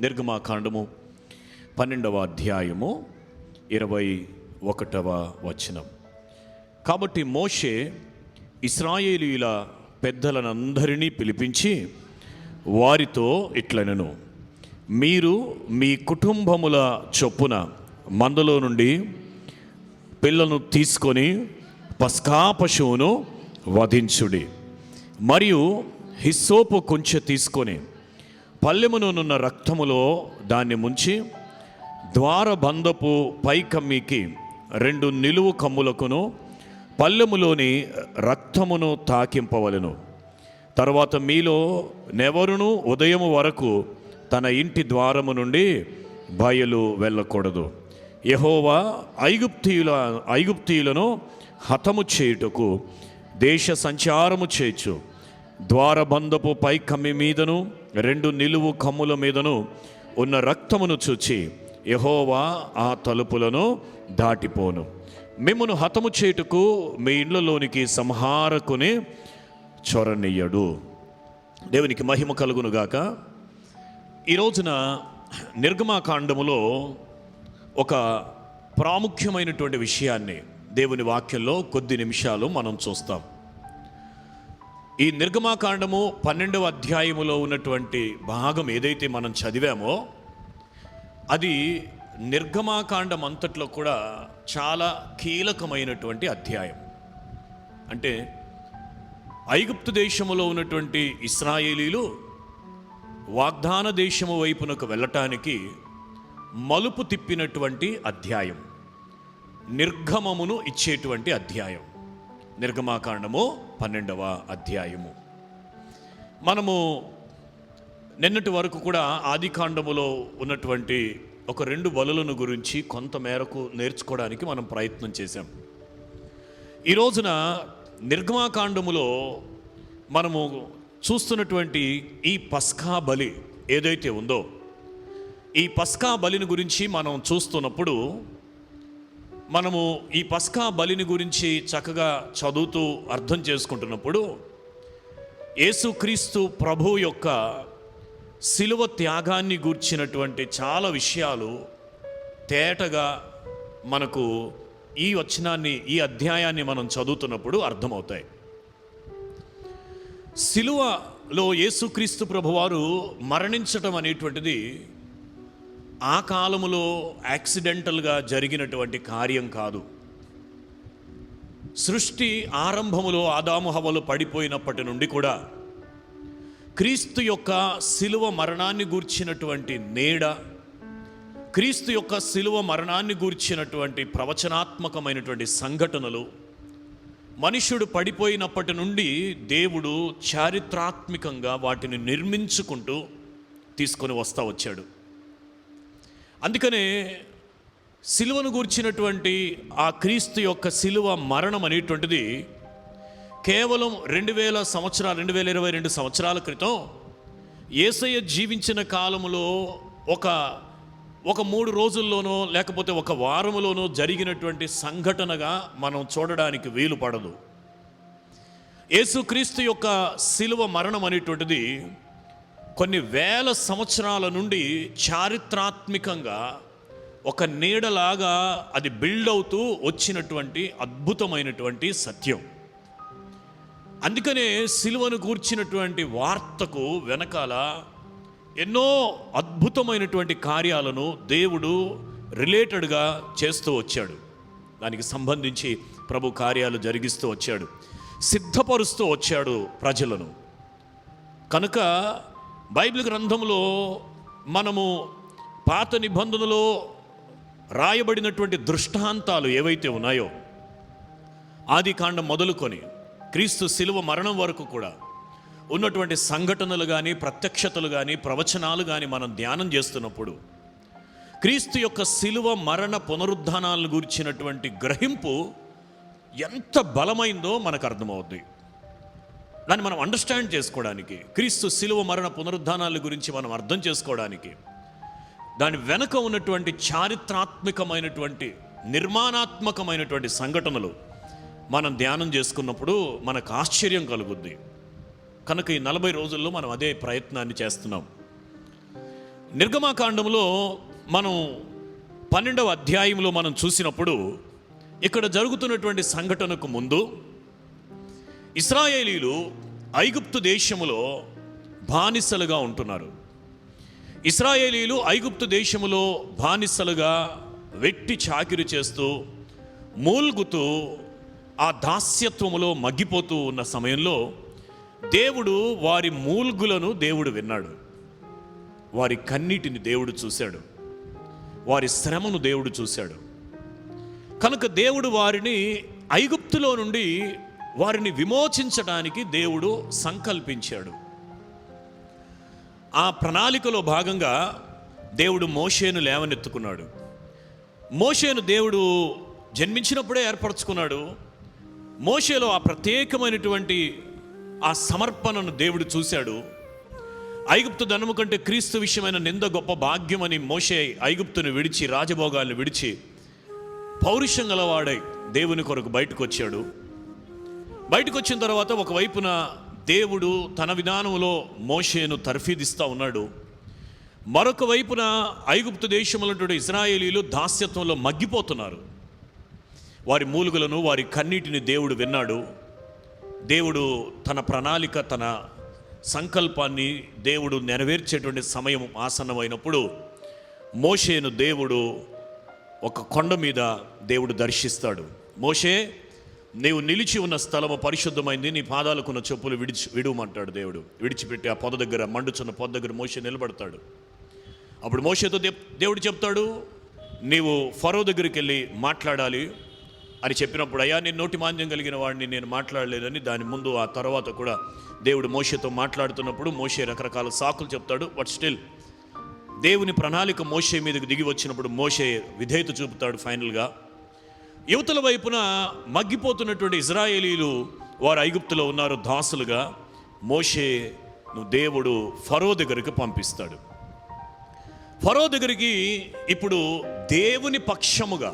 నిర్గమాకాండము 12వ అధ్యాయము 21వ వచనం. కాబట్టి మోషే ఇశ్రాయేలీయుల పెద్దలనందరినీ పిలిపించి వారితో ఇట్లనెను, మీరు మీ కుటుంబముల చొప్పున మందలో నుండి పిల్లను తీసుకొని పస్కా పశువును వధించుడి. మరియు హిస్సోపు కొంచె తీసుకొని పల్లెమునున్న రక్తములో దాన్ని ముంచి ద్వారబంధపు పైకమ్మికి 2 నిలువు కమ్ములకును పల్లెములోని రక్తమును తాకింపవలెను. తర్వాత మీలో నెవరును ఉదయము వరకు తన ఇంటి ద్వారము నుండి బయలు వెళ్ళకూడదు. యెహోవా ఐగుప్తీయులను హతము చేయుటకు దేశ సంచారము చేయొచ్చు. ద్వారబంధపు పైకమ్మి మీదను 2 నిలువు కమ్ముల మీదను ఉన్న రక్తమును చూచి యెహోవా ఆ తలుపులను దాటిపోను. మిమ్మును హతము చేయుటకు మీ ఇండ్లలోనికి సంహారకుని చొరనియ్యడు. దేవునికి మహిమ కలుగునుగాక. ఈ రోజున నిర్గమాకాండములో ఒక ప్రాముఖ్యమైనటువంటి విషయాన్ని దేవుని వాక్యంలో కొద్ది నిమిషాలు మనం చూస్తాం. ఈ నిర్గమాకాండము 12వ అధ్యాయములో ఉన్నటువంటి భాగం ఏదైతే మనం చదివామో అది నిర్గమాకాండం అంతట్లో కూడా చాలా కీలకమైనటువంటి అధ్యాయం. అంటే ఐగుప్తు దేశములో ఉన్నటువంటి ఇశ్రాయేలీలు వాగ్దాన దేశము వైపునకు వెళ్ళటానికి మలుపు తిప్పినటువంటి అధ్యాయం, నిర్గమమును ఇచ్చేటువంటి అధ్యాయం. నిర్గమాకాండము 12వ అధ్యాయము. మనము నిన్నటి వరకు కూడా ఆదికాండములో ఉన్నటువంటి ఒక 2 బలులను గురించి కొంత మేరకు నేర్చుకోవడానికి మనం ప్రయత్నం చేశాం. ఈ రోజున నిర్గమాకాండములో మనము చూస్తున్నటువంటి ఈ పస్కా బలి ఏదైతే ఉందో, ఈ పస్కా బలిని గురించి మనం చూస్తున్నప్పుడు మనము ఈ పస్కా బలిని గురించి చక్కగా చదువుతూ అర్థం చేసుకుంటున్నప్పుడు యేసుక్రీస్తు ప్రభు యొక్క శిలువ త్యాగాన్ని గూర్చినటువంటి చాలా విషయాలు తేటగా మనకు ఈ వచనాన్ని, ఈ అధ్యాయాన్ని మనం చదువుతున్నప్పుడు అర్థమవుతాయి. శిలువలో యేసుక్రీస్తు ప్రభువారు మరణించటం అనేటువంటిది ఆ కాలములో యాక్సిడెంటల్గా జరిగినటువంటి కార్యం కాదు. సృష్టి ఆరంభములో ఆదాము హవ్వలు పడిపోయినప్పటి నుండి కూడా క్రీస్తు యొక్క శిలువ మరణాన్ని గూర్చినటువంటి నీడ, క్రీస్తు యొక్క శిలువ మరణాన్ని గూర్చినటువంటి ప్రవచనాత్మకమైనటువంటి సంఘటనలు మనుష్యుడు పడిపోయినప్పటి నుండి దేవుడు చారిత్రాత్మకంగా వాటిని నిర్మించుకుంటూ తీసుకొని వస్తూ వచ్చాడు. అందుకనే శిలువను గూర్చినటువంటి ఆ క్రీస్తు యొక్క శిలువ మరణం అనేటువంటిది కేవలం 2022 సంవత్సరాల క్రితం యేసయ్య జీవించిన కాలములో ఒక 3 రోజుల్లోనో లేకపోతే ఒక వారములోనో జరిగినటువంటి సంఘటనగా మనం చూడడానికి వీలు పడదు. యేసుక్రీస్తు యొక్క శిలువ మరణం అనేటువంటిది కొన్ని వేల సంవత్సరాల నుండి చారిత్రాత్మకంగా ఒక నీడలాగా అది బిల్డ్ అవుతూ వచ్చినటువంటి అద్భుతమైనటువంటి సత్యం. అందుకనే శిలువను గూర్చినటువంటి వార్తకు వెనకాల ఎన్నో అద్భుతమైనటువంటి కార్యాలను దేవుడు రిలేటెడ్గా చేస్తూ వచ్చాడు. దానికి సంబంధించి ప్రభు కార్యాలు జరిగిస్తూ వచ్చాడు, సిద్ధపరుస్తూ వచ్చాడు ప్రజలను. కనుక బైబిల్ గ్రంథంలో మనము పాత నిబంధనలో రాయబడినటువంటి దృష్టాంతాలు ఏవైతే ఉన్నాయో, ఆదికాండం మొదలుకొని క్రీస్తు శిలువ మరణం వరకు కూడా ఉన్నటువంటి సంఘటనలు కానీ, ప్రత్యక్షతలు కానీ, ప్రవచనాలు కానీ మనం ధ్యానం చేస్తున్నప్పుడు క్రీస్తు యొక్క శిలువ మరణ పునరుద్ధానాలను గురించినటువంటి గ్రహింపు ఎంత బలమైందో మనకు అర్థమవుద్ది. దాన్ని మనం అండర్స్టాండ్ చేసుకోవడానికి, క్రీస్తు శిలువ మరణ పునరుద్ధానాల గురించి మనం అర్థం చేసుకోవడానికి, దాని వెనుక ఉన్నటువంటి చారిత్రాత్మకమైనటువంటి నిర్మాణాత్మకమైనటువంటి సంఘటనలు మనం ధ్యానం చేసుకున్నప్పుడు మనకు ఆశ్చర్యం కలుగుద్ది. కనుక ఈ 40 రోజుల్లో మనం అదే ప్రయత్నాన్ని చేస్తున్నాం. నిర్గమాకాండంలో మనం 12వ అధ్యాయంలో మనం చూసినప్పుడు ఇక్కడ జరుగుతున్నటువంటి సంఘటనకు ముందు ఇశ్రాయేలీలు ఐగుప్తు దేశములో బానిసలుగా ఉంటున్నారు. ఇశ్రాయేలీలు ఐగుప్తు దేశములో బానిసలుగా వెట్టి చాకిరి చేస్తూ మూల్గుతూ ఆ దాస్యత్వములో మగ్గిపోతూ ఉన్న సమయంలో దేవుడు వారి మూల్గులను దేవుడు విన్నాడు. వారి కన్నీటిని దేవుడు చూశాడు. వారి శ్రమను దేవుడు చూశాడు. కనుక దేవుడు వారిని ఐగుప్తులో నుండి వారిని విమోచించడానికి దేవుడు సంకల్పించాడు. ఆ ప్రణాళికలో భాగంగా దేవుడు మోషేను లేవనెత్తుకున్నాడు. మోషేను దేవుడు జన్మించినప్పుడే ఏర్పరచుకున్నాడు. మోషేలో ఆ ప్రత్యేకమైనటువంటి ఆ సమర్పణను దేవుడు చూశాడు. ఐగుప్తు ధనము కంటే క్రీస్తు విషయమైన నింద గొప్ప భాగ్యమని మోషే ఐగుప్తును విడిచి రాజభోగాలను విడిచి పౌరుషం గలవాడై దేవుని కొరకు బయటకు వచ్చాడు. బయటకు వచ్చిన తర్వాత ఒకవైపున దేవుడు తన విధానంలో మోషేను తర్ఫీదిస్తూ ఉన్నాడు. మరొక వైపున ఐగుప్తు దేశంలో ఇశ్రాయేలీలు దాస్యత్వంలో మగ్గిపోతున్నారు. వారి మూలుగులను వారి కన్నీటిని దేవుడు విన్నాడు. దేవుడు తన ప్రణాళిక తన సంకల్పాన్ని దేవుడు నెరవేర్చేటువంటి సమయం ఆసన్నమైనప్పుడు మోషేను దేవుడు ఒక కొండ మీద దేవుడు దర్శిస్తాడు. మోషే, నీవు నిలిచి ఉన్న స్థలము పరిశుద్ధమైంది, నీ పాదాలకున్న చెప్పులు విడువమంటాడు దేవుడు. విడిచిపెట్టి ఆ పొద దగ్గర, మండుచున్న పొద దగ్గర మోషే నిలబడతాడు. అప్పుడు మోషేతో దేవుడు చెప్తాడు, నీవు ఫరో దగ్గరికి వెళ్ళి మాట్లాడాలి అని చెప్పినప్పుడు, అయ్యా నేను నోటి మాంద్యం కలిగిన వాడిని, నేను మాట్లాడలేదని. దాని ముందు ఆ తర్వాత కూడా దేవుడు మోషేతో మాట్లాడుతున్నప్పుడు మోషే రకరకాల సాకులు చెప్తాడు. బట్ స్టిల్ దేవుని ప్రణాళిక మోషే మీదకు దిగి వచ్చినప్పుడు మోషే విధేయత చూపుతాడు. ఫైనల్గా యువతల వైపున మగ్గిపోతున్నటువంటి ఇశ్రాయేలీలు వారు ఐగుప్తులో ఉన్నారు దాసులుగా. మోషేను దేవుడు ఫరో దగ్గరికి పంపిస్తాడు. ఫరో దగ్గరికి ఇప్పుడు దేవుని పక్షముగా,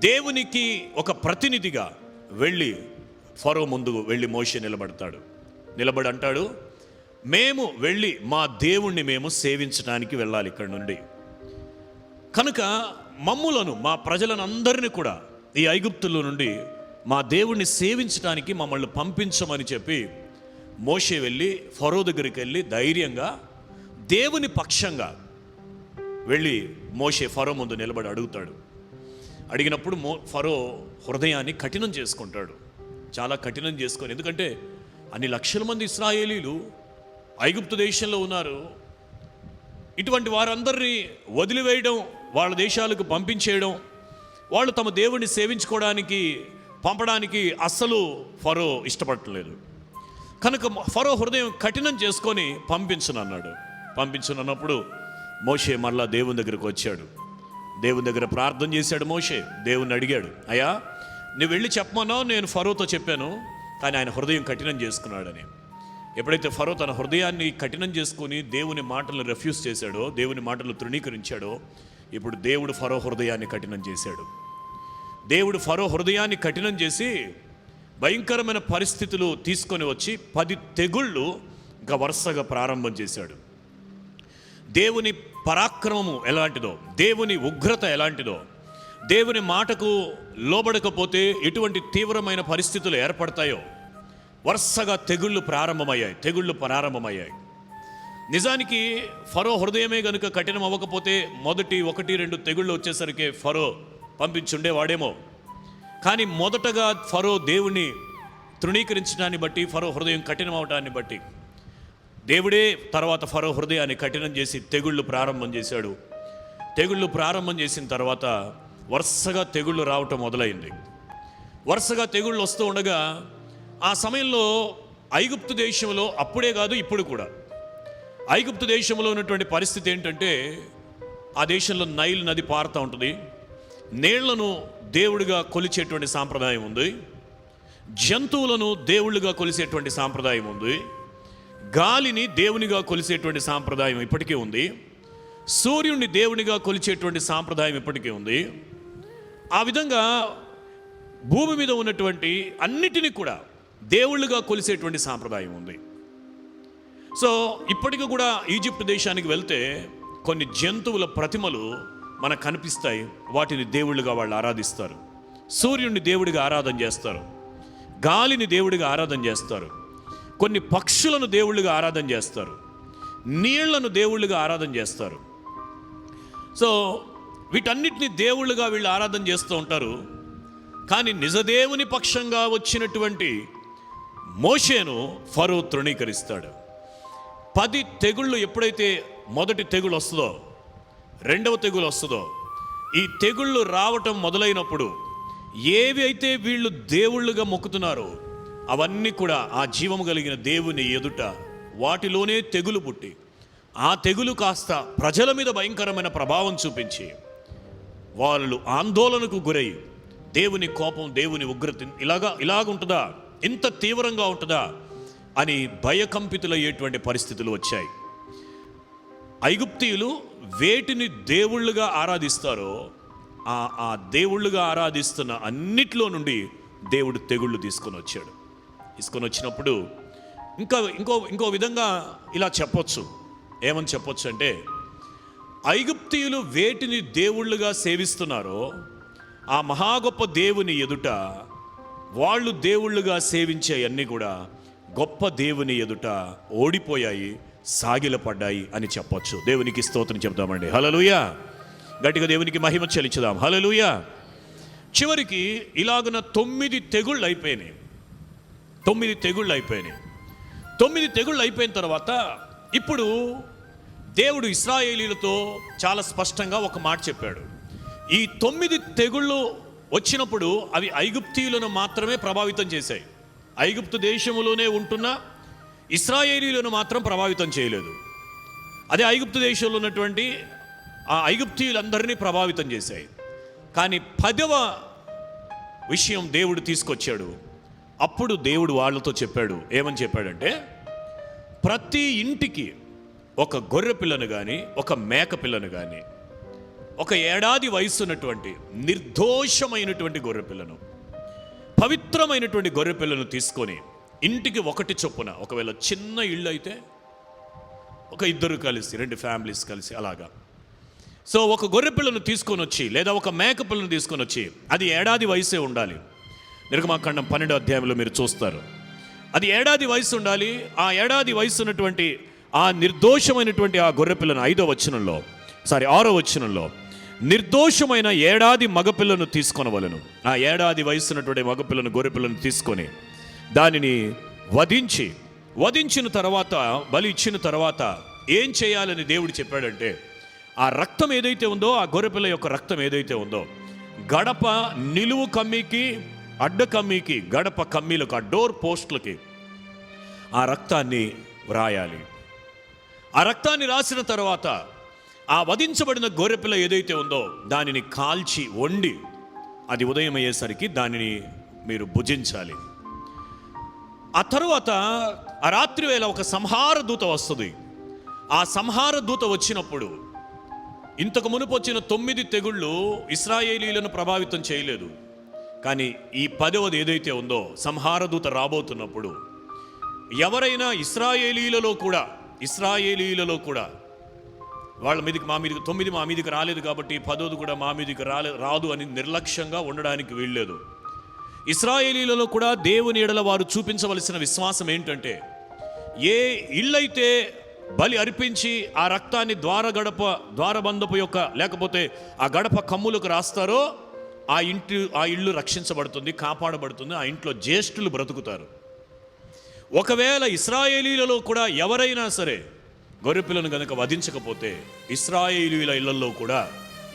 దేవునికి ఒక ప్రతినిధిగా వెళ్ళి ఫరో ముందు వెళ్ళి మోషే నిలబడి అంటాడు, మేము వెళ్ళి మా దేవుణ్ణి మేము సేవించడానికి వెళ్ళాలి ఇక్కడ నుండి. కనుక మమ్ములను, మా ప్రజలను అందరినీ కూడా ఈ ఐగుప్తుల నుండి మా దేవుణ్ణి సేవించడానికి మమ్మల్ని పంపించమని చెప్పి మోషే వెళ్ళి ఫరో దగ్గరికి వెళ్ళి ధైర్యంగా దేవుని పక్షంగా వెళ్ళి మోషే ఫరో ముందు నిలబడి అడుగుతాడు. అడిగినప్పుడు ఫరో హృదయాన్ని కఠినం చేసుకుంటాడు. చాలా కఠినం చేసుకొని, ఎందుకంటే అన్ని లక్షల మంది ఇశ్రాయేలీలు ఐగుప్తు దేశంలో ఉన్నారు. ఇటువంటి వారందరినీ వదిలివేయడం, వాళ్ళ దేశాలకు పంపించేయడం, వాళ్ళు తమ దేవుణ్ణి సేవించుకోవడానికి పంపడానికి అస్సలు ఫరో ఇష్టపడలేదు. కనుక ఫరో హృదయం కఠినం చేసుకొని పంపించనన్నప్పుడు మోషే మరలా దేవుని దగ్గరకు వచ్చాడు. దేవుని దగ్గర ప్రార్థన చేశాడు. మోషే దేవుని అడిగాడు, అయ్యా నువ్వు వెళ్ళి చెప్పమన్నావు, నేను ఫరోతో చెప్పాను, కానీ ఆయన హృదయం కఠినం చేసుకున్నాడని. ఎప్పుడైతే ఫరో తన హృదయాన్ని కఠినం చేసుకుని దేవుని మాటలను రెఫ్యూజ్ చేశాడో, దేవుని మాటలు తృణీకరించాడో, ఇప్పుడు దేవుడు ఫరో హృదయాన్ని కఠినం చేశాడు. దేవుడు ఫరో హృదయాన్ని కఠినం చేసి భయంకరమైన పరిస్థితులు తీసుకొని వచ్చి 10 తెగుళ్ళు ఇంకా వరుసగా ప్రారంభం చేశాడు. దేవుని పరాక్రమము ఎలాంటిదో, దేవుని ఉగ్రత ఎలాంటిదో, దేవుని మాటకు లోబడకపోతే ఎటువంటి తీవ్రమైన పరిస్థితులు ఏర్పడతాయో వరుసగా తెగుళ్ళు ప్రారంభమయ్యాయి. నిజానికి ఫరో హృదయమే గనుక కఠినం అవ్వకపోతే మొదటి 1-2 తెగుళ్ళు వచ్చేసరికి ఫరో పంపించుండేవాడేమో. కానీ మొదటగా ఫరో దేవుని తృణీకరించడాన్ని బట్టి, ఫరో హృదయం కఠినం అవడాన్ని బట్టి దేవుడే తర్వాత ఫరో హృదయాన్ని కఠినం చేసి తెగుళ్ళు ప్రారంభం చేశాడు. తెగుళ్ళు ప్రారంభం చేసిన తర్వాత వరుసగా తెగుళ్ళు రావటం మొదలైంది. వరుసగా తెగుళ్ళు వస్తూ ఉండగా ఆ సమయంలో ఐగుప్తు దేశంలో, అప్పుడే కాదు ఇప్పుడు కూడా, ఐగుప్తు దేశంలో ఉన్నటువంటి పరిస్థితి ఏంటంటే, ఆ దేశంలో నైల్ నది పారుతూ ఉంటుంది. నీళ్లను దేవుడిగా కొలిచేటువంటి సాంప్రదాయం ఉంది. జంతువులను దేవుళ్ళుగా కొలిసేటువంటి సాంప్రదాయం ఉంది. గాలిని దేవునిగా కొలిసేటువంటి సాంప్రదాయం ఇప్పటికీ ఉంది. సూర్యుడిని దేవునిగా కొలిచేటువంటి సాంప్రదాయం ఇప్పటికీ ఉంది. ఆ విధంగా భూమి మీద ఉన్నటువంటి అన్నిటినీ కూడా దేవుళ్ళుగా కొలిసేటువంటి సాంప్రదాయం ఉంది. సో ఇప్పటికీ కూడా ఈజిప్ట్ దేశానికి వెళ్తే కొన్ని జంతువుల ప్రతిమలు మనకు కనిపిస్తాయి. వాటిని దేవుళ్ళుగా వాళ్ళు ఆరాధిస్తారు. సూర్యుడిని దేవుడిగా ఆరాధన చేస్తారు, గాలిని దేవుడిగా ఆరాధన చేస్తారు, కొన్ని పక్షులను దేవుళ్ళుగా ఆరాధన చేస్తారు, నీళ్లను దేవుళ్ళుగా ఆరాధన చేస్తారు. సో వీటన్నిటిని దేవుళ్ళుగా వీళ్ళు ఆరాధన చేస్తూ ఉంటారు. కానీ నిజదేవుని పక్షంగా వచ్చినటువంటి మోషేను ఫరో తృణీకరిస్తాడు. 10 తెగుళ్ళు ఎప్పుడైతే మొదటి తెగులు వస్తుందో, రెండవ తెగులు వస్తుందో, ఈ తెగుళ్ళు రావటం మొదలైనప్పుడు ఏవి అయితే వీళ్ళు దేవుళ్ళుగా మొక్కుతున్నారో అవన్నీ కూడా ఆ జీవము కలిగిన దేవుని ఎదుట వాటిలోనే తెగులు పుట్టి, ఆ తెగులు కాస్త ప్రజల మీద భయంకరమైన ప్రభావం చూపించి వాళ్ళు ఆందోళనకు గురై దేవుని కోపం, దేవుని ఉగ్రత ఇలాగుంటుందా, ఇంత తీవ్రంగా ఉంటుందా అని భయకంపితులయ్యేటువంటి పరిస్థితులు వచ్చాయి. ఐగుప్తీయులు వేటిని దేవుళ్ళుగా ఆరాధిస్తారో ఆ దేవుళ్ళుగా ఆరాధిస్తున్న అన్నిట్లో నుండి దేవుడు తెగుళ్ళు తీసుకొని వచ్చినప్పుడు ఇంకో విధంగా ఇలా చెప్పొచ్చు. ఏమని చెప్పొచ్చు అంటే, ఐగుప్తీయులు వేటిని దేవుళ్ళుగా సేవిస్తున్నారో ఆ మహా గొప్ప దేవుని ఎదుట వాళ్ళు దేవుళ్ళుగా సేవించే అన్నీ కూడా గొప్ప దేవుని ఎదుట ఓడిపోయాయి, సాగిలపడ్డాయి అని చెప్పొచ్చు. దేవునికి స్తోత్రం చెప్దామండి. హల్లెలూయా. గట్టిగా దేవునికి మహిమ చెల్లించుదాం. హల్లెలూయా. చివరికి ఇలాగున 9 తెగుళ్ళు అయిపోయినాయి. 9 తెగుళ్ళు అయిపోయిన తర్వాత ఇప్పుడు దేవుడు ఇశ్రాయేలీలతో చాలా స్పష్టంగా ఒక మాట చెప్పాడు. ఈ 9 తెగుళ్ళు వచ్చినప్పుడు అవి ఐగుప్తీయులను మాత్రమే ప్రభావితం చేశాయి. ఐగుప్తు దేశములోనే ఉంటున్న ఇశ్రాయేలీలను మాత్రం ప్రభావితం చేయలేదు. అదే ఐగుప్తు దేశంలో ఉన్నటువంటి ఆ ఐగుప్తీయులందరినీ ప్రభావితం చేశాయి. కానీ 10వ విషయం దేవుడు తీసుకొచ్చాడు. అప్పుడు దేవుడు వాళ్ళతో చెప్పాడు. ఏమని చెప్పాడంటే, ప్రతి ఇంటికి ఒక గొర్రె పిల్లను కానీ, ఒక మేక పిల్లను కానీ, ఒక ఏడాది వయసున్నటువంటి నిర్దోషమైనటువంటి గొర్రెపిల్లను, పవిత్రమైనటువంటి గొర్రెపిల్లను తీసుకొని ఇంటికి 1 చొప్పున, ఒకవేళ చిన్న ఇళ్ళు అయితే ఒక 2 కలిసి, 2 ఫ్యామిలీస్ కలిసి అలాగా. సో ఒక గొర్రెపిల్లను తీసుకొని వచ్చి లేదా ఒక మేక పిల్లను తీసుకొని వచ్చి, అది ఏడాది వయసే ఉండాలి. నిర్గమాకాండం 12వ అధ్యాయంలో మీరు చూస్తారు. అది ఏడాది వయసు ఉండాలి. ఆ ఏడాది వయసు ఉన్నటువంటి ఆ నిర్దోషమైనటువంటి ఆ గొర్రెపిల్లను 6వ వచనంలో నిర్దోషమైన ఏడాది మగపిల్లను తీసుకొనవలెను. ఆ ఏడాది వయసున్నటువంటి మగపిల్లను, గొర్రెపిల్లను తీసుకొని దానిని వధించిన తర్వాత, బలి ఇచ్చిన తర్వాత ఏం చేయాలని దేవుడు చెప్పాడంటే, ఆ రక్తం ఏదైతే ఉందో, ఆ గొర్రెపిల్ల యొక్క రక్తం ఏదైతే ఉందో, గడప నిలువు కమ్మీకి, అడ్డ కమ్మీకి, గడప కమ్మీలకు, ఆ డోర్ పోస్టులకి ఆ రక్తాన్ని వ్రాయాలి. ఆ రక్తాన్ని రాసిన తర్వాత ఆ వధించబడిన గొర్రెపిల్ల ఏదైతే ఉందో దానిని కాల్చి వండి, అది ఉదయం అయ్యేసరికి దానిని మీరు భుజించాలి. ఆ తరువాత ఆ రాత్రి వేళ ఒక సంహార దూత వస్తుంది. ఆ సంహార దూత వచ్చినప్పుడు, ఇంతకు మునుపు వచ్చిన 9 తెగుళ్ళు ఇశ్రాయేలీలను ప్రభావితం చేయలేదు. కానీ ఈ 10వది ఏదైతే ఉందో, సంహార దూత రాబోతున్నప్పుడు ఎవరైనా ఇశ్రాయేలీలలో కూడా వాళ్ళ మీదకి, మా మీదకి 9 మా మీదకి రాలేదు కాబట్టి 10వది కూడా మా మీదకి రాదు అని నిర్లక్ష్యంగా ఉండడానికి వీల్లేదు. ఇశ్రాయేలీలలో కూడా దేవుని ఎడల వారు చూపించవలసిన విశ్వాసం ఏంటంటే, ఏ ఇళ్ళైతే బలి అర్పించి ఆ రక్తాన్ని ద్వారబంధపు యొక్క లేకపోతే ఆ గడప కమ్ములకు రాస్తారో ఆ ఇల్లు రక్షించబడుతుంది, కాపాడబడుతుంది. ఆ ఇంట్లో జ్యేష్ఠులు బ్రతుకుతారు. ఒకవేళ ఇశ్రాయేలీలలో కూడా ఎవరైనా సరే గొర్రెపిల్లను కనుక వధించకపోతే ఇశ్రాయేలీయుల ఇళ్లలో కూడా,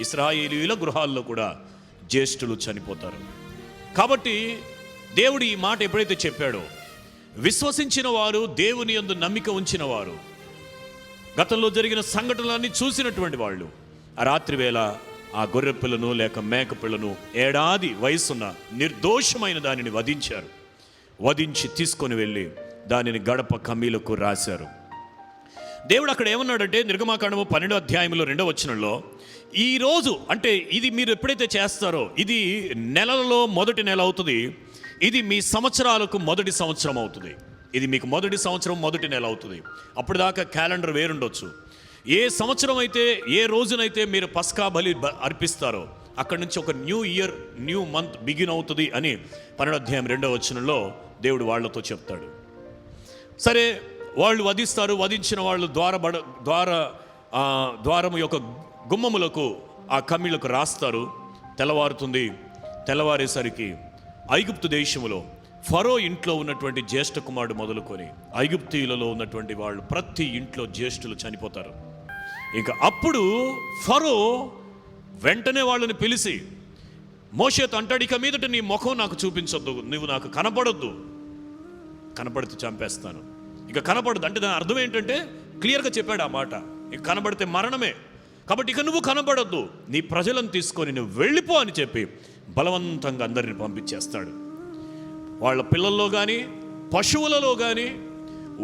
ఇశ్రాయేలీయుల గృహాల్లో కూడా జ్యేష్ఠులు చనిపోతారు. కాబట్టి దేవుడు ఈ మాట ఎప్పుడైతే చెప్పాడో, విశ్వసించిన వారు, దేవుని యందు నమ్మిక ఉంచిన వారు, గతంలో జరిగిన సంఘటనలన్నీ చూసినటువంటి వాళ్ళు ఆ రాత్రి వేళ ఆ గొర్రె పిల్లను లేక మేక పిల్లను, ఏడాది వయసున్న నిర్దోషమైన దానిని వధించి తీసుకొని వెళ్ళి దానిని గడప కమ్మీలకు రాశారు. దేవుడు అక్కడ ఏమన్నాడంటే, నిర్గమాకాండము 12వ అధ్యాయంలో 2వ వచనంలో, ఈరోజు అంటే ఇది మీరు ఎప్పుడైతే చేస్తారో, ఇది నెలలలో మొదటి నెల అవుతుంది, ఇది మీ సంవత్సరాలకు మొదటి సంవత్సరం అవుతుంది, ఇది మీకు మొదటి సంవత్సరం మొదటి నెల అవుతుంది. అప్పటిదాకా క్యాలెండర్ వేరుండొచ్చు. ఏ సంవత్సరం అయితే, ఏ రోజునైతే మీరు పస్కా బలి అర్పిస్తారో అక్కడి నుంచి ఒక new year, new month begin అవుతుంది అని 12వ అధ్యాయం 2వ వచనంలో దేవుడు వాళ్ళతో చెప్తాడు. సరే, వాళ్ళు వధిస్తారు. వధించిన వాళ్ళు ద్వారము యొక్క గుమ్మములకు ఆ కమ్మిళ్లకు రాస్తారు. తెల్లవారుతుంది. తెల్లవారేసరికి ఐగుప్తు దేశములో ఫరో ఇంట్లో ఉన్నటువంటి జ్యేష్ఠ కుమారుడు మొదలుకొని ఐగుప్తీయులలో ఉన్నటువంటి వాళ్ళు ప్రతి ఇంట్లో జ్యేష్ఠులు చనిపోతారు. ఇంకా అప్పుడు ఫరో వెంటనే వాళ్ళని పిలిచి మోషేతో అంటాడు, ఇక మీదట నీ ముఖం నాకు చూపించొద్దు, నువ్వు నాకు కనపడొద్దు, కనపడితే చంపేస్తాను. ఇక కనపడదు అంటే దాని అర్థం ఏంటంటే క్లియర్గా చెప్పాడు ఆ మాట, ఇక కనబడితే మరణమే, కాబట్టి ఇక నువ్వు కనబడొద్దు, నీ ప్రజలను తీసుకొని నువ్వు వెళ్ళిపో అని చెప్పి బలవంతంగా అందరిని పంపించేస్తాడు. వాళ్ళ పిల్లల్లో కానీ, పశువులలో కానీ,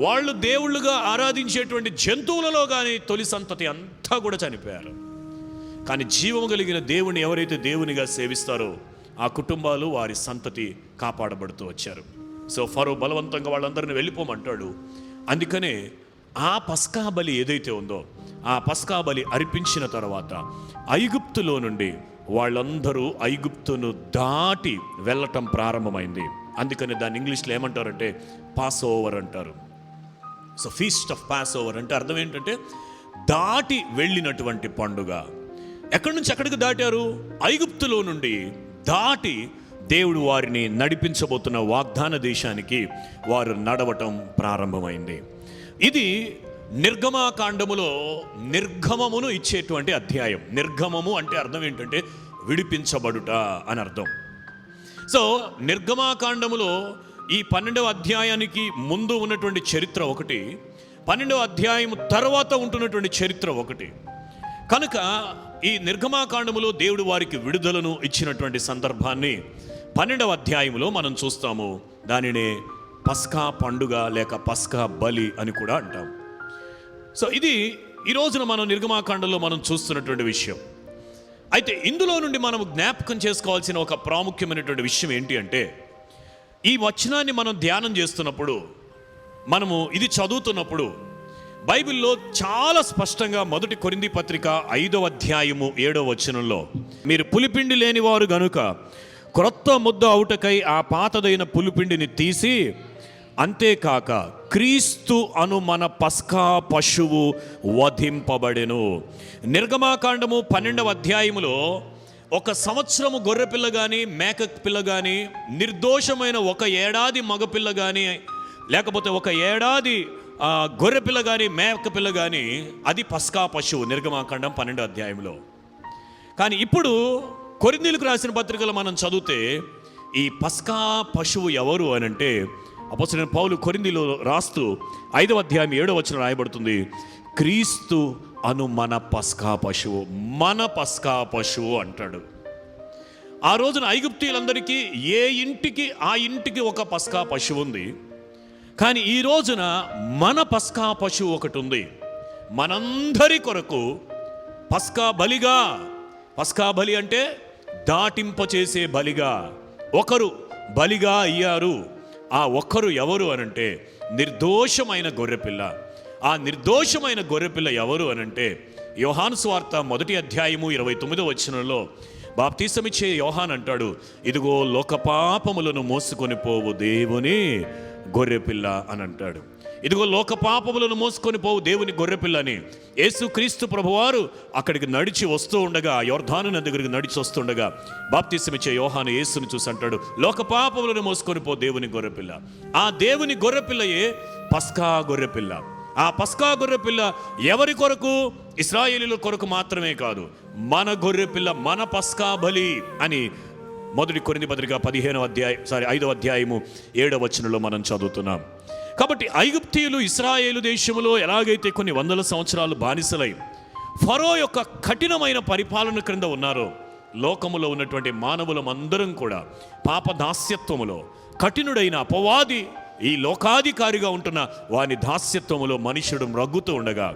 వాళ్ళు దేవుళ్ళుగా ఆరాధించేటువంటి జంతువులలో కానీ తొలి సంతతి అంతా కూడా చనిపోయారు. కానీ జీవము కలిగిన దేవుని ఎవరైతే దేవునిగా సేవిస్తారో ఆ కుటుంబాలు, వారి సంతతి కాపాడబడుతూ వచ్చారు. సో ఫరో బలవంతంగా వాళ్ళందరినీ వెళ్ళిపోమంటాడు. అందుకనే ఆ పస్కా బలి ఏదైతే ఉందో ఆ పస్కా బలి అర్పించిన తర్వాత ఐగుప్తులో నుండి వాళ్ళందరూ ఐగుప్తును దాటి వెళ్ళటం ప్రారంభమైంది. అందుకని దాన్ని ఇంగ్లీష్లో ఏమంటారంటే పాస్ ఓవర్ అంటారు. So feast of pass over అంటే అర్థం ఏంటంటే దాటి వెళ్ళినటువంటి పండుగ. ఎక్కడి నుంచి ఎక్కడికి దాటారు? ఐగుప్తులో నుండి దాటి దేవుడు వారిని నడిపించబోతున్న వాగ్దాన దేశానికి వారు నడవటం ప్రారంభమైంది. ఇది నిర్గమాకాండములో నిర్గమమును ఇచ్చేటువంటి అధ్యాయం. నిర్గమము అంటే అర్థం ఏంటంటే విడిపించబడుట అని అర్థం. సో నిర్గమాకాండములో ఈ 12వ అధ్యాయానికి ముందు ఉన్నటువంటి చరిత్ర ఒకటి, 12వ అధ్యాయం తర్వాత ఉంటున్నటువంటి చరిత్ర ఒకటి. కనుక ఈ నిర్గమాకాండములో దేవుడు వారికి విడుదలను ఇచ్చినటువంటి సందర్భాన్ని 12వ అధ్యాయంలో మనం చూస్తాము. దానినే పస్కా పండుగ లేక పస్కా బలి అని కూడా అంటాం. సో ఇది ఈ రోజున మనం నిర్గమాకాండంలో మనం చూస్తున్నటువంటి విషయం. అయితే ఇందులో నుండి మనం జ్ఞాపకం చేసుకోవాల్సిన ఒక ప్రాముఖ్యమైనటువంటి విషయం ఏంటి అంటే, ఈ వచనాన్ని మనం ధ్యానం చేస్తున్నప్పుడు, మనము ఇది చదువుతున్నప్పుడు బైబిల్లో చాలా స్పష్టంగా 1 కొరింథీ పత్రిక 5వ అధ్యాయము 7వ వచనంలో, మీరు పులిపిండి లేని వారు గనుక క్రొత్త ముద్ద అవుటకై ఆ పాతదైన పులిపిండిని తీసి, అంతేకాక క్రీస్తు అను మన పస్కా పశువు వధింపబడెను. నిర్గమాకాండము 12వ అధ్యాయములో ఒక సంవత్సరము గొర్రెపిల్ల కానీ, మేక పిల్ల కానీ, నిర్దోషమైన ఒక ఏడాది మగపిల్ల కానీ, లేకపోతే ఒక ఏడాది గొర్రెపిల్ల కానీ, మేక పిల్ల కానీ, అది పస్కా పశువు నిర్గమాకాండం 12వ అధ్యాయంలో. కానీ ఇప్పుడు కొరింథీయులకు రాసిన పత్రికలు మనం చదివితే ఈ పస్కా పశువు ఎవరు అని అంటే, అపోస్తలుడైన పౌలు కొరింథీలో రాస్తూ 5వ అధ్యాయం 7వ వచనం రాయబడుతుంది, క్రీస్తు అను మన పస్కా పశువు. మన పస్కా పశువు అంటాడు. ఆ రోజున ఐగుప్తీయులందరికీ ఏ ఇంటికి ఆ ఇంటికి ఒక పస్కా పశువు ఉంది. కానీ ఈ రోజున మన పస్కా పశువు ఒకటి ఉంది. మనందరి కొరకు పస్కా బలిగా, పస్కా బలి అంటే దాటింపచేసే బలిగా ఒకరు బలిగా అయ్యారు. ఆ ఒక్కరు ఎవరు అనంటే నిర్దోషమైన గొర్రెపిల్ల. ఆ నిర్దోషమైన గొర్రెపిల్ల ఎవరు అనంటే యోహాను సువార్త 1వ అధ్యాయము 29వ వచనంలో బాప్తీసమిచ్చే యోహాన్ అంటాడు, ఇదిగో లోకపాపములను మోసుకొని పోవు దేవుని గొర్రెపిల్ల అని అంటాడు. ఇదిగో లోక పాపములను మోసుకొని పోవు దేవుని గొర్రెపిల్ల అని యేసుక్రీస్తు ప్రభువారు అక్కడికి నడిచి వస్తూ ఉండగా, యోర్దాను నది దగ్గరికి నడిచి వస్తుండగా బాప్తీసమిచ్చే యోహాను యేసుని చూసి అంటాడు, లోక పాపములను మోసుకొని పో దేవుని గొర్రెపిల్ల. ఆ దేవుని గొర్రెపిల్లయే పస్కా గొర్రెపిల్ల. ఆ పస్కా గొర్రెపిల్ల ఎవరి కొరకు? ఇశ్రాయేలీయుల కొరకు మాత్రమే కాదు, మన గొర్రెపిల్ల, మన పస్కా బలి అని 1 కొరింథీ పత్రిక 5వ అధ్యాయము 7వ వచనంలో మనం చదువుతున్నాం. కాబట్టి ఐగుప్తీయులు ఇశ్రాయేలు దేశంలో ఎలాగైతే కొన్ని వందల సంవత్సరాలు బానిసలై ఫరో యొక్క కఠినమైన పరిపాలన క్రింద ఉన్నారో, లోకములో ఉన్నటువంటి మానవులమందరం కూడా పాప దాస్యత్వములో, కఠినుడైన అపవాది ఈ లోకాధికారిగా ఉంటున్న వాని దాస్యత్వములో మనుషుడు రగ్గుతూ ఉండగా,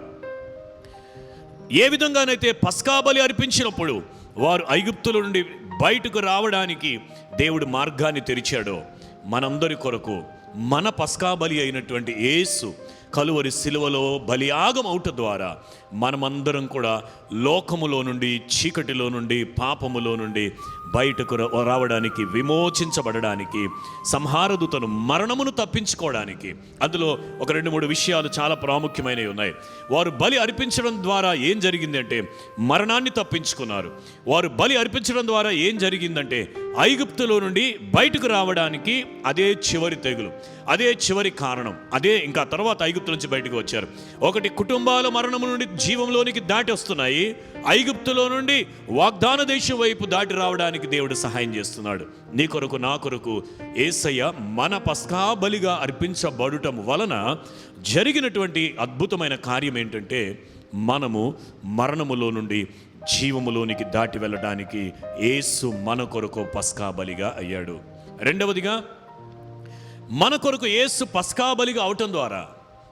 ఏ విధంగానైతే పస్కా బలి అర్పించినప్పుడు వారు ఐగుప్తుల నుండి బయటకు రావడానికి దేవుడు మార్గాన్ని తెరిచాడో, మనందరి కొరకు మన పస్కా బలి అయినటువంటి యేసు కలువరి శిలువలో బలియాగం అవుట ద్వారా మనమందరం కూడా లోకములో నుండి, చీకటిలో నుండి, పాపములో నుండి బయటకు రావడానికి, విమోచించబడడానికి, సంహారదూతను మరణమును తప్పించుకోవడానికి అందులో ఒక 2-3 విషయాలు చాలా ప్రాముఖ్యమైనవి ఉన్నాయి. వారు బలి అర్పించడం ద్వారా ఏం జరిగిందంటే మరణాన్ని తప్పించుకున్నారు. వారు బలి అర్పించడం ద్వారా ఏం జరిగిందంటే ఐగుప్తులో నుండి బయటకు రావడానికి అదే చివరి తెగులు, అదే చివరి కారణం, అదే ఇంకా తర్వాత ఐగుప్తు నుంచి బయటకు వచ్చారు. ఒకటి, కుటుంబాల మరణము నుండి జీవంలోనికి దాటి వస్తున్నాయి. ఐగుప్తులో నుండి వాగ్దాన దేశం వైపు దాటి రావడానికి దేవుడు సహాయం చేస్తున్నాడు. నీ కొరకు, నా కొరకు యేసయ్య మన పస్కా బలిగా అర్పించబడటం వలన జరిగినటువంటి అద్భుతమైన కార్యం ఏంటంటే మనము మరణములో నుండి జీవములోనికి దాటి వెళ్ళడానికి యేసు మన కొరకు పస్కా బలిగా అయ్యాడు. రెండవదిగా, మన కొరకు యేసు పస్కా బలిగా అవటం ద్వారా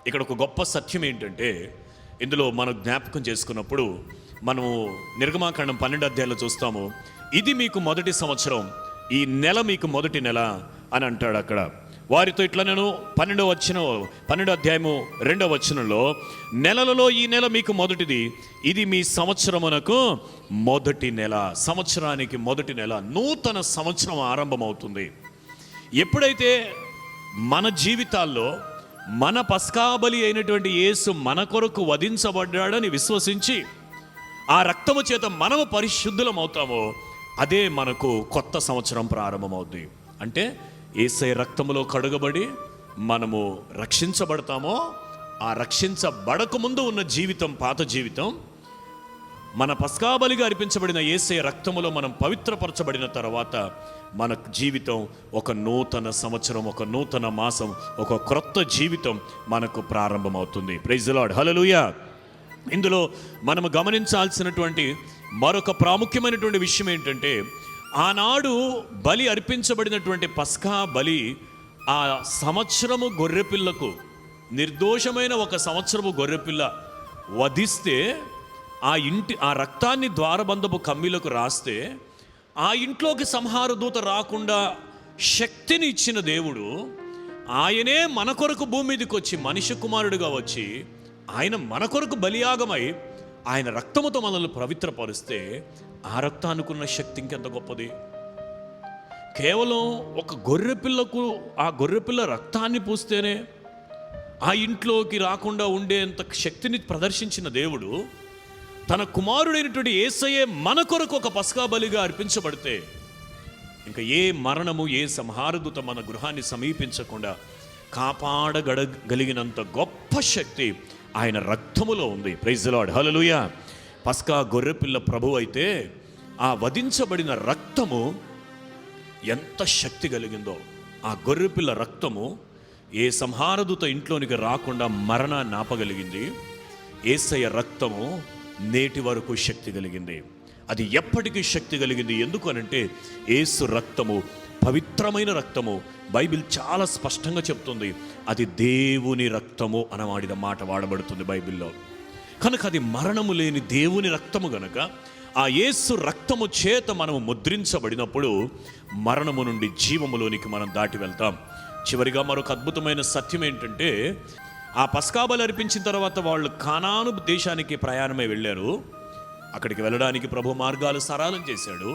ఇక్కడ ఒక గొప్ప సత్యం ఏంటంటే, ఇందులో మనం జ్ఞాపకం చేసుకున్నప్పుడు మనము నిర్గమాకాండం 12 అధ్యాయంలో చూస్తాము. ఇది మీకు మొదటి సంవత్సరం, ఈ నెల మీకు మొదటి నెల అని అంటాడు అక్కడ. వారితో ఇట్లా నేను 12 అధ్యాయము 2వ వచనంలో, నెలలలో ఈ నెల మీకు మొదటిది, ఇది మీ సంవత్సరమునకు మొదటి నెల. సంవత్సరానికి మొదటి నెల, నూతన సంవత్సరం ఆరంభమవుతుంది. ఎప్పుడైతే మన జీవితాల్లో మన పస్కా బలి అయినటువంటి యేసు మన కొరకు వధించబడ్డాడని విశ్వసించి ఆ రక్తము చేత మనము పరిశుద్ధులం అవుతామో అదే మనకు కొత్త సంవత్సరం ప్రారంభమవుతుంది. అంటే యేసయ్య రక్తములో కడుగబడి మనము రక్షించబడతామో, ఆ రక్షించబడక ముందు ఉన్న జీవితం పాత జీవితం, మన పస్కా బలిగా అర్పించబడిన యేసయ్య రక్తములో మనం పవిత్రపరచబడిన తర్వాత మన జీవితం ఒక నూతన సంవత్సరం, ఒక నూతన మాసం, ఒక క్రొత్త జీవితం మనకు ప్రారంభమవుతుంది. ప్రైజ్ ది లార్డ్, హల్లెలూయా. ఇందులో మనము గమనించాల్సినటువంటి మరొక ప్రాముఖ్యమైనటువంటి విషయం ఏంటంటే, ఆనాడు బలి అర్పించబడినటువంటి పస్కా బలి ఆ సంవత్సరము గొర్రెపిల్లకు, నిర్దోషమైన ఒక సంవత్సరము గొర్రెపిల్ల వధిస్తే ఆ రక్తాన్ని ద్వారబంధపు కమ్మిలకు రాస్తే ఆ ఇంట్లోకి సంహార దూత రాకుండా శక్తిని ఇచ్చిన దేవుడు, ఆయనే మన కొరకు భూమి మీదకి వచ్చి మనిషి కుమారుడిగా వచ్చి ఆయన మన కొరకు బలియాగమై ఆయన రక్తముతో మనల్ని పవిత్రపరిస్తే ఆ రక్తానుకున్న శక్తి ఇంకెంత గొప్పది. కేవలం ఒక గొర్రెపిల్లకు ఆ గొర్రెపిల్ల రక్తాన్ని పూస్తేనే ఆ ఇంట్లోకి రాకుండా ఉండేంత శక్తిని ప్రదర్శించిన దేవుడు, తన కుమారుడైనటువంటి యేసయ్యే మన కొరకు ఒక పస్కా బలిగా అర్పించబడితే ఇంకా ఏ మరణము, ఏ సంహారదూత మన గృహాన్ని సమీపించకుండా కాపాడగలిగినంత గొప్ప శక్తి ఆయన రక్తములో ఉంది. ప్రైజ్ ది లార్డ్, హల్లెలూయా. పస్కా గొర్రెపిల్ల ప్రభు అయితే ఆ వధించబడిన రక్తము ఎంత శక్తి కలిగిందో, ఆ గొర్రెపిల్ల రక్తము ఏ సంహారదూత ఇంట్లోనికి రాకుండా మరణాన్ని ఆపగలిగింది. యేసయ్య రక్తము నేటి వరకు శక్తి కలిగింది, అది ఎప్పటికీ శక్తి కలిగింది. ఎందుకు అనంటే యేసు రక్తము పవిత్రమైన రక్తము. బైబిల్ చాలా స్పష్టంగా చెప్తుంది, అది దేవుని రక్తము అనవాడిన మాట వాడబడుతుంది బైబిల్లో. కనుక అది మరణము లేని దేవుని రక్తము గనక ఆ యేసు రక్తము చేత మనము ముద్రించబడినప్పుడు మరణము నుండి జీవములోనికి మనం దాటి వెళ్తాం. చివరిగా మరొక అద్భుతమైన సత్యం ఏంటంటే, ఆ పస్కా బలి అర్పించిన తర్వాత వాళ్ళు కానాను దేశానికి ప్రయాణమై వెళ్ళారు. అక్కడికి వెళ్ళడానికి ప్రభు మార్గాలు సరళం చేశాడు.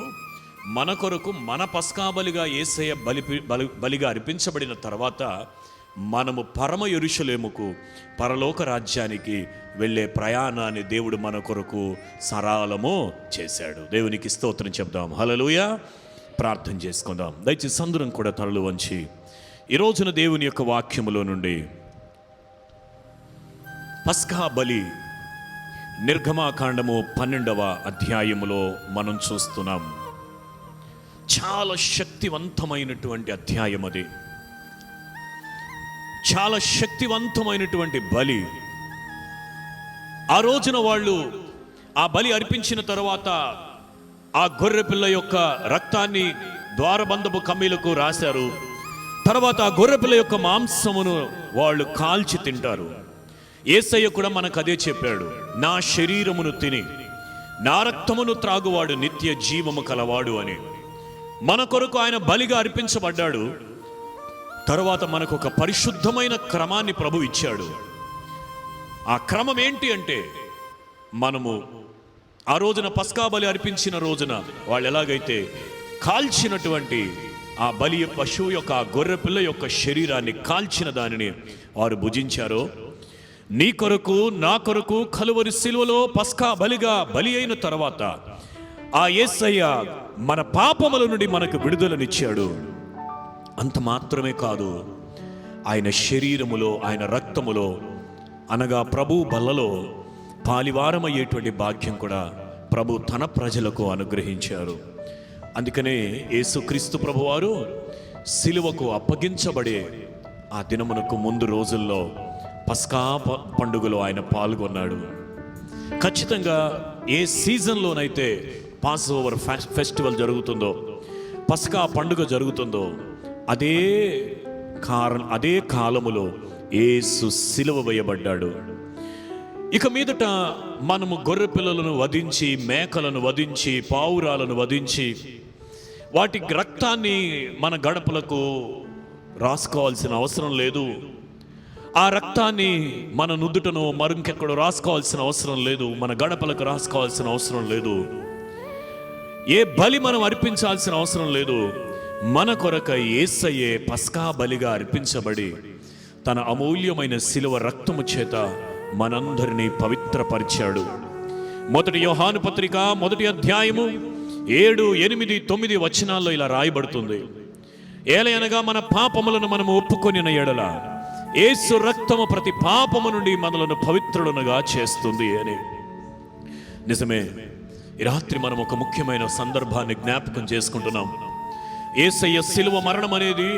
మన కొరకు మన పస్కా బలిగా యేసయ్య బలిగా అర్పించబడిన తర్వాత మనము పరమ యెరూషలేముకు, పరలోక రాజ్యానికి వెళ్ళే ప్రయాణాన్ని దేవుడు మన కొరకు సరళము చేశాడు. దేవునికి స్తోత్రం చెప్దాం, హల్లెలూయా. ప్రార్థన చేసుకుందాం. దయచేసి అందరం కూడా తలలు వంచి ఈ రోజున దేవుని యొక్క వాక్యములో నుండి పస్కా బలి నిర్గమాకాండము 12వ అధ్యాయములో మనం చూస్తున్నాం. చాలా శక్తివంతమైనటువంటి అధ్యాయం అది. చాలా శక్తివంతమైనటువంటి బలి. ఆ రోజున వాళ్ళు ఆ బలి అర్పించిన తర్వాత ఆ గొర్రెపిల్ల యొక్క రక్తాన్ని ద్వారబంధపు కమ్మీలకు రాశారు. తర్వాత ఆ గొర్రెపిల్ల యొక్క మాంసమును వాళ్ళు కాల్చి తింటారు. యేసయ్య కూడా మనకు అదే చెప్పాడు, నా శరీరమును తిని నా రక్తమును త్రాగువాడు నిత్య జీవము కలవాడు అని. మన కొరకు ఆయన బలిగా అర్పించబడ్డాడు. తరువాత మనకు ఒక పరిశుద్ధమైన క్రమాన్ని ప్రభు ఇచ్చాడు. ఆ క్రమం ఏంటి అంటే, మనము ఆ రోజున పస్కా బలి అర్పించిన రోజున వాళ్ళు ఎలాగైతే కాల్చినటువంటి ఆ బలి పశువు యొక్క ఆ గొర్రె పిల్ల యొక్క శరీరాన్ని కాల్చిన దానిని వారు భుజించారో, నీ కొరకు నా కొరకు కలువరి సిలువలో పస్కా బలిగా బలి అయిన తర్వాత ఆ యేసయ్య మన పాపముల నుండి మనకు విడుదలనిచ్చాడు. అంత మాత్రమే కాదు, ఆయన శరీరములో ఆయన రక్తములో అనగా ప్రభు బల్లలో పాలివారమయ్యేటువంటి భాగ్యం కూడా ప్రభు తన ప్రజలకు అనుగ్రహించారు. అందుకనే యేసుక్రీస్తు ప్రభువారు సిలువకు అప్పగించబడే ఆ దినమునకు ముందు రోజుల్లో పస్కా పండుగలో ఆయన పాల్గొన్నాడు. ఖచ్చితంగా ఏ సీజన్లోనైతే పాస్ ఓవర్ ఫెస్టివల్ జరుగుతుందో, పస్కా పండుగ జరుగుతుందో, అదే కాలములో యేసు సిలువ వేయబడ్డాడు. ఇక మీదట మనము గొర్రె పిల్లలను వధించి, మేకలను వధించి, పావురాలను వధించి వాటి రక్తాన్ని మన గడపలకు రాసుకోవాల్సిన అవసరం లేదు. ఆ రక్తాన్ని మన నుదుటను మరింకెక్కడో రాసుకోవాల్సిన అవసరం లేదు. మన గడపలకు రాసుకోవాల్సిన అవసరం లేదు. ఏ బలి మనం అర్పించాల్సిన అవసరం లేదు. మన కొరక యేసయ్యే పస్కా బలిగా అర్పించబడి తన అమూల్యమైన శిలువ రక్తము చేత మనందరినీ పవిత్రపరిచాడు. మొదటి యోహాను పత్రిక 1వ అధ్యాయము 7, 8, 9 వచనాల్లో ఇలా రాయబడుతుంది: ఏలయనగా మన పాపములను మనము ఒప్పుకొనిన ఎడల యేసు రక్తము ప్రతి పాపము నుండి మనలను పవిత్రులనుగా చేస్తుంది అని. నిజమే, ఈ రాత్రి మనం ఒక ముఖ్యమైన సందర్భాన్ని జ్ఞాపకం చేసుకుంటున్నాం. యేసయ్య శిలువ మరణం అనేది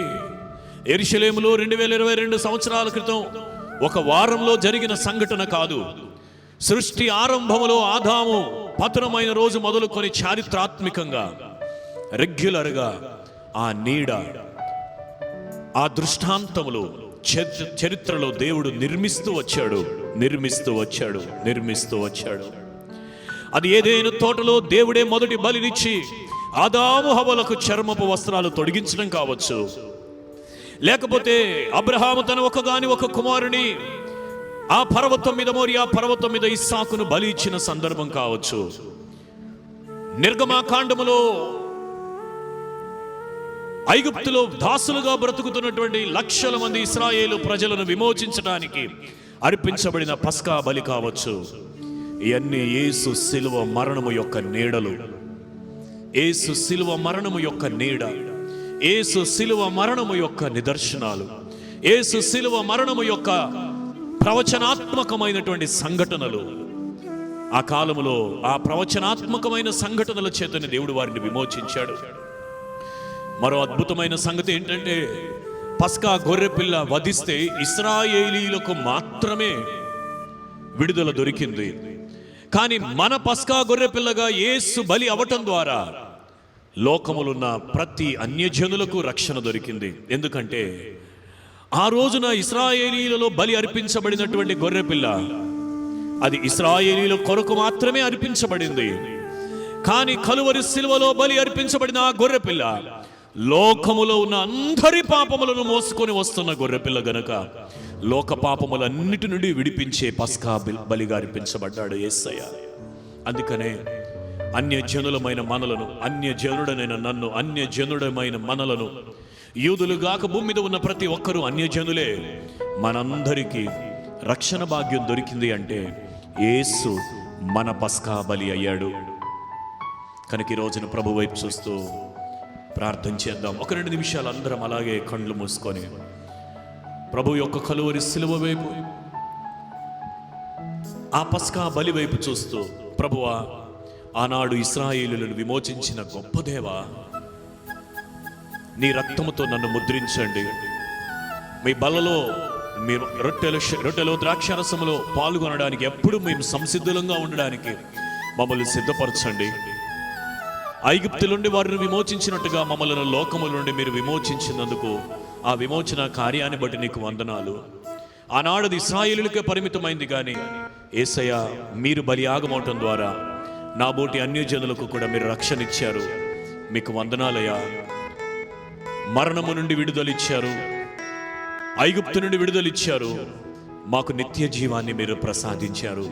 యెరూషలేములో 2022 సంవత్సరాల క్రితం ఒక వారంలో జరిగిన సంఘటన కాదు. సృష్టి ఆరంభములో ఆదాము పతనమైన రోజు మొదలుకొని చారిత్రాత్మకంగా రెగ్యులర్గా ఆ నీడ, ఆ దృష్టాంతములు చరిత్రలో దేవుడు నిర్మిస్తూ వచ్చాడు. అది ఏదైనా తోటలో దేవుడే మొదటి బలినిచ్చి ఆదాము హవ్వలకు చర్మపు వస్త్రాలు తొడిగించడం కావచ్చు, లేకపోతే అబ్రహాము తన ఒక కుమారుని ఆ పర్వతం మీద మోరియా పర్వతం మీద ఇస్సాకును బలి ఇచ్చిన సందర్భం కావచ్చు, నిర్గమాకాండములో ఐగుప్తులో దాసులుగా బ్రతుకుతున్నటువంటి లక్షల మంది ఇశ్రాయేలు ప్రజలను విమోచించడానికి అర్పించబడిన పస్కా బలి కావచ్చు. ఇవన్నీ యేసు శిలువ మరణము యొక్క నీడలు, యేసు శిలువ మరణము యొక్క నీడ, యేసు శిలువ మరణము యొక్క నిదర్శనాలు, యేసు శిలువ మరణము యొక్క ప్రవచనాత్మకమైనటువంటి సంఘటనలు. ఆ కాలములో ఆ ప్రవచనాత్మకమైన సంఘటనల చేతనే దేవుడు వారిని విమోచించాడు. మరో అద్భుతమైన సంగతి ఏంటంటే, పస్కా గొర్రె పిల్ల వధిస్తే ఇశ్రాయేలీయులకు మాత్రమే విడుదల దొరికింది. కానీ మన పస్కా గొర్రె పిల్లగా యేసు బలి అవటం ద్వారా లోకములున్న ప్రతి అన్యజనులకు రక్షణ దొరికింది. ఎందుకంటే ఆ రోజున ఇశ్రాయేలీయులలో బలి అర్పించబడినటువంటి గొర్రె పిల్ల అది ఇశ్రాయేలీయుల కొరకు మాత్రమే అర్పించబడింది. కానీ కలువరి సిలువలో బలి అర్పించబడిన ఆ గొర్రె పిల్ల లోకములో ఉన్న అందరి పాపములను మోసుకొని వస్తున్న గొర్రెపిల్ల గనుక లోక పాపములన్నిటి నుండి విడిపించే పస్కా బలిగా అర్పించబడ్డాడు యేసయ్య. అందుకనే అన్యజనులమైన మనలను, అన్యజనుడనైన నన్ను, అన్యజనుడమైన మనలను, యూదులుగాక భూమి మీద ఉన్న ప్రతి ఒక్కరూ అన్యజనులే, మనందరికీ రక్షణ భాగ్యం దొరికింది అంటే యేసు మన పస్కా బలి అయ్యాడు. కనుక ఈ రోజున ప్రభు వైపు చూస్తూ ప్రార్థన చేద్దాం. 1-2 నిమిషాలు అందరం అలాగే కళ్ళు మూసుకొని ప్రభు యొక్క కలువరి సిలువ వైపు, ఆ పస్కా బలి వైపు చూస్తూ, ప్రభువా, ఆనాడు ఇశ్రాయేలులను విమోచించిన గొప్ప దేవా, నీ రక్తముతో నన్ను ముద్రించండి. మీ బలలో, మీ రొట్టెలో ద్రాక్షారసములో పాల్గొనడానికి ఎప్పుడు మేము సంసిద్ధులంగా ఉండడానికి మమ్మల్ని సిద్ధపరచండి. ఐగుప్తు నుండి వారిని విమోచించినట్టుగా మమ్మల్ని లోకముల నుండి మీరు విమోచించినందుకు ఆ విమోచన కార్యాన్ని బట్టి నీకు వందనాలు. ఆనాడు ఇశ్రాయేలులకే పరిమితమైంది, కానీ యేసయ్య మీరు బలియాగమవటం ద్వారా నాబోటి అన్యజనులకు కూడా మీరు రక్షణ ఇచ్చారు. మీకు వందనాలయ్యా. మరణము నుండి విడుదలిచ్చారు, ఐగుప్తు నుండి విడుదలిచ్చారు, మాకు నిత్య జీవాన్ని మీరు ప్రసాదించారు.